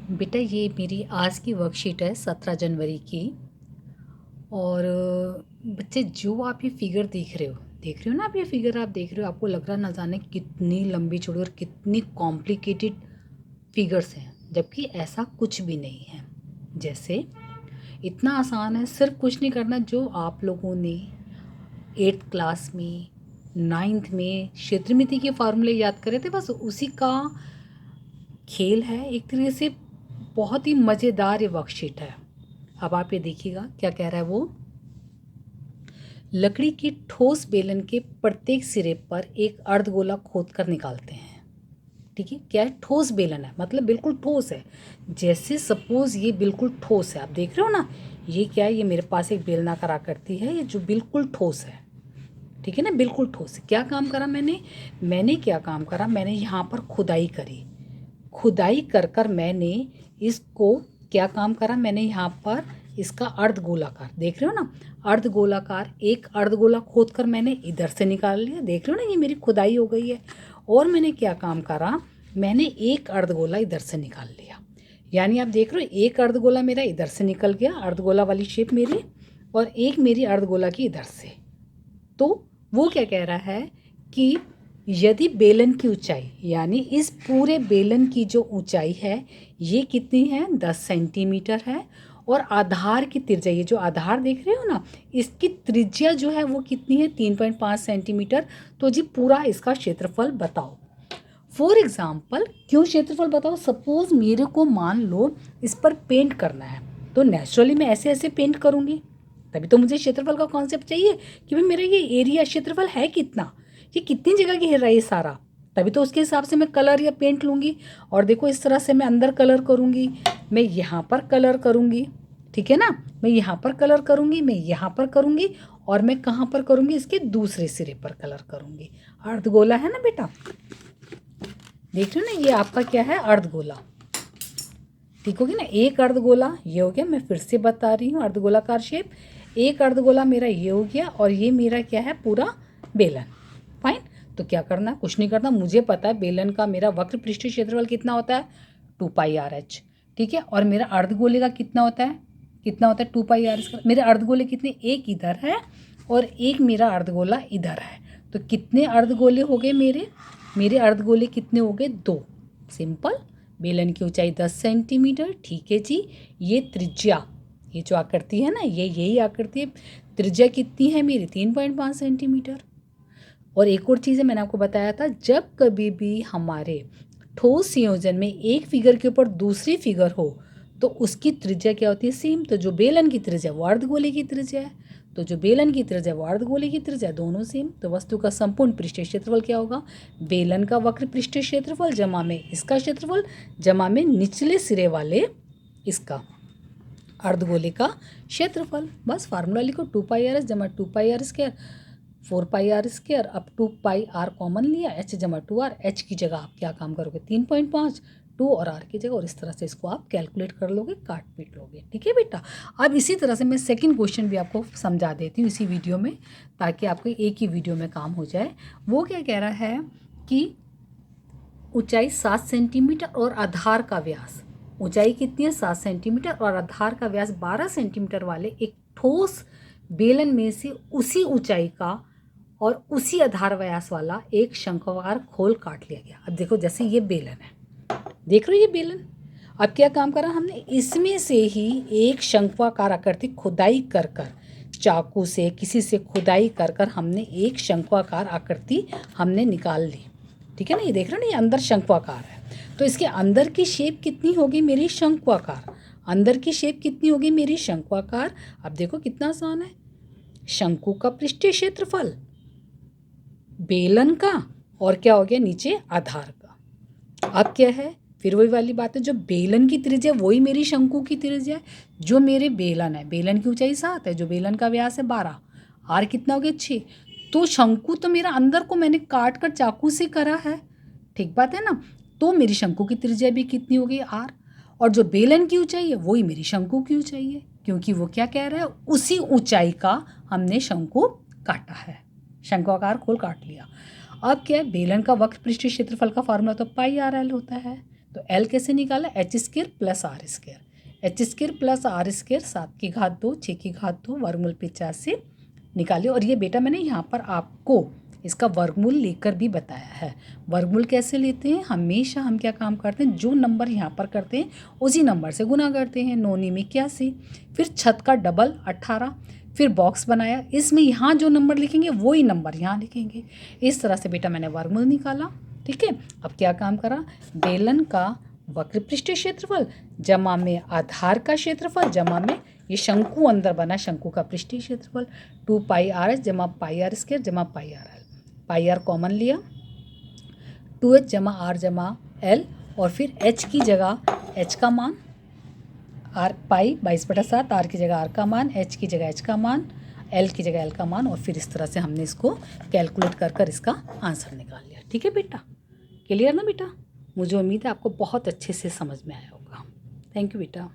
बेटा ये मेरी आज की वर्कशीट है 17 जनवरी की। और बच्चे जो आप ये फिगर देख रहे हो ना, आप ये फिगर आप देख रहे हो, आपको लग रहा ना जाने कितनी लंबी चौड़ी और कितनी कॉम्प्लिकेटेड फिगर्स हैं, जबकि ऐसा कुछ भी नहीं है। जैसे इतना आसान है, सिर्फ कुछ नहीं करना। जो आप लोगों ने 8th क्लास में 9th में क्षेत्रमिति के फार्मूले याद करे थे, बस उसी का खेल है एक तरीके से। बहुत ही मज़ेदार ये वर्कशीट है। अब आप ये देखिएगा क्या कह रहा है वो। लकड़ी की ठोस बेलन के प्रत्येक सिरे पर एक अर्धगोला खोद कर निकालते हैं। ठीक है, क्या है? ठोस बेलन है, मतलब बिल्कुल ठोस है। जैसे सपोज ये बिल्कुल ठोस है, आप देख रहे हो ना, ये क्या है? ये मेरे पास एक बेलनाकार आकृति है, ये जो बिल्कुल ठोस है। ठीक है ना, बिल्कुल ठोस है। क्या काम करा मैंने क्या काम करा, मैंने यहाँ पर खुदाई करी। खुदाई कर कर मैंने इसको क्या काम करा, मैंने यहाँ पर इसका अर्धगोलाकार, देख रहे हो ना, अर्धगोलाकार एक अर्धगोला खोद कर मैंने इधर से निकाल लिया। देख रहे हो ना, ये मेरी खुदाई हो गई है। और मैंने क्या काम करा, मैंने एक अर्धगोला इधर से निकाल लिया। यानी आप देख रहे हो, एक अर्धगोला मेरा इधर से निकल गया, अर्धगोला वाली शेप मेरी, और एक मेरी अर्धगोला की इधर से। तो वो क्या कह रहा है कि यदि बेलन की ऊंचाई, यानी इस पूरे बेलन की जो ऊंचाई है ये कितनी है, 10 सेंटीमीटर है। और आधार की त्रिज्या, ये जो आधार देख रहे हो ना, इसकी त्रिज्या जो है वो कितनी है, 3.5 सेंटीमीटर। तो जी पूरा इसका क्षेत्रफल बताओ। फॉर एग्जाम्पल, क्यों क्षेत्रफल बताओ, सपोज मेरे को मान लो इस पर पेंट करना है, तो नेचुरली मैं ऐसे ऐसे पेंट करूँगी। तभी तो मुझे क्षेत्रफल का कॉन्सेप्ट चाहिए कि भाई मेरा ये एरिया क्षेत्रफल है कितना, ये कितनी जगह घेर रहा है ये सारा। तभी तो उसके हिसाब से मैं कलर या पेंट लूँगी। और देखो इस तरह से मैं अंदर कलर करूँगी, मैं यहाँ पर कलर करूँगी, ठीक है ना, मैं यहाँ पर कलर करूँगी, मैं यहाँ पर करूँगी, और मैं कहाँ पर करूँगी, इसके दूसरे सिरे पर कलर करूँगी। अर्धगोला है ना बेटा, देख रहे हो ना, ये आपका क्या है, अर्धगोला। ठीक होगी ना, एक अर्धगोला ये हो गया, मैं फिर से बता रही हूँ, अर्धगोलाकार शेप। एक अर्धगोला मेरा ये हो गया, और ये मेरा क्या है, पूरा बेलन। फाइन। तो क्या करना, कुछ नहीं करना, मुझे पता है बेलन का मेरा वक्र पृष्ठीय क्षेत्रफल कितना होता है, 2πr/h। ठीक है, और मेरा अर्धगोले का कितना होता है, 2πr। मेरे अर्धगोले कितने, एक इधर है और एक मेरा अर्धगोला इधर है। तो कितने अर्धगोले हो गए मेरे अर्धगोले कितने हो गए, 2। सिंपल। बेलन की ऊंचाई 10 सेंटीमीटर। ठीक है जी। ये त्रिज्या, ये जो आकृति है ना, ये यही आकृति है, त्रिज्या कितनी है मेरी, 3.5 सेंटीमीटर। और एक और चीज़ है, मैंने आपको बताया था, जब कभी भी हमारे ठोस संयोजन में एक फिगर के ऊपर दूसरी फिगर हो तो उसकी त्रिज्या क्या होती है, सेम। तो जो बेलन की त्रिज्या वो अर्धगोले की त्रिज्या है, तो जो बेलन की त्रिज्या वो अर्धगोले की त्रिज्या, दोनों सेम। तो वस्तु का संपूर्ण पृष्ठीय क्षेत्रफल क्या होगा, बेलन का वक्र पृष्ठीय क्षेत्रफल जमा में इसका क्षेत्रफल जमा में निचले सिरे वाले इसका अर्धगोले का क्षेत्रफल। बस फार्मूला लिखो, 2πr जमा 2πr², 4πr²। अब 2πr कॉमन लिया, h जमा 2r। h की जगह आप क्या काम करोगे, 3.5, 2 और r की जगह, और इस तरह से इसको आप कैलकुलेट कर लोगे, काट पीट लोगे। ठीक है बेटा। अब इसी तरह से मैं सेकंड क्वेश्चन भी आपको समझा देती हूँ इसी वीडियो में, ताकि आपके एक ही वीडियो में काम हो जाए। वो क्या कह रहा है कि ऊंचाई 7 सेंटीमीटर और आधार का व्यास, ऊंचाई कितनी है, 7 सेंटीमीटर, और आधार का व्यास 12 सेंटीमीटर वाले एक ठोस बेलन में से उसी ऊंचाई का और उसी आधार व्यास वाला एक शंक्वाकार खोल काट लिया गया। अब देखो, जैसे ये बेलन है, देख रहे हो ये बेलन। अब क्या काम करा हमने, इसमें से ही एक शंक्वाकार आकृति खुदाई कर कर, चाकू से किसी से खुदाई कर कर हमने एक शंक्वाकार आकृति हमने निकाल ली। ठीक है ना, ये देख रहे हो ना, ये अंदर शंक्वाकार है। तो इसके अंदर की शेप कितनी होगी मेरी, शंक्वाकार। अंदर की शेप कितनी होगी मेरी, शंक्वाकार। अब देखो कितना आसान है, शंकु का पृष्ठीय क्षेत्रफल, बेलन का, और क्या हो गया नीचे आधार का। अब क्या है, फिर वही वाली बात है, जो बेलन की त्रिज्या वही मेरी शंकु की त्रिज्या है। जो मेरे बेलन है, बेलन की ऊंचाई 7 है, जो बेलन का व्यास है 12, आर कितना हो गया, 6। तो शंकु तो मेरा अंदर को मैंने काट कर चाकू से करा है, ठीक बात है ना। तो मेरी शंकु की त्रिज्या भी कितनी हो गई, आर। और जो बेलन की ऊंचाई है वही मेरी शंकु की ऊंचाई है, क्योंकि वो क्या कह रहा है, उसी ऊंचाई का हमने शंकु काटा है, शंक्वाकार खोल काट लिया। अब क्या है, बेलन का वक्र पृष्ठीय क्षेत्रफल का फार्मूला तो πr/l होता है। तो एल कैसे निकाला, H square plus R square, H square plus R square 7 की घात 2 6 की घात 2 वर्गमूल 85 निकालिए। और ये बेटा मैंने यहाँ पर आपको इसका वर्गमूल लेकर भी बताया है। वर्गमूल कैसे लेते हैं, हमेशा हम क्या काम करते हैं, जो नंबर यहाँ पर करते हैं उसी नंबर से गुना करते हैं। 9 9 81, फिर छत का डबल 18, फिर बॉक्स बनाया, इसमें यहाँ जो नंबर लिखेंगे वही नंबर यहाँ लिखेंगे। इस तरह से बेटा मैंने वर्गमूल निकाला। ठीक है, अब क्या काम करा, बेलन का वक्र पृष्ठीय क्षेत्रफल जमा में आधार का क्षेत्रफल जमा में ये शंकु अंदर बना शंकु का पृष्ठीय क्षेत्रफल 2 पाई आर एस जमा पाई आर स्क्वायर जमा pi r l, pi r common लिया, 2h जमा आर जमा एल, और फिर h की जगह h का मान आर पाई 22/7, आर की जगह आर का मान, h की जगह h का मान, l की जगह l का मान, और फिर इस तरह से हमने इसको कैलकुलेट कर इसका आंसर निकाल लिया। ठीक है बेटा, क्लियर ना बेटा, मुझे उम्मीद है आपको बहुत अच्छे से समझ में आया होगा। थैंक यू बेटा।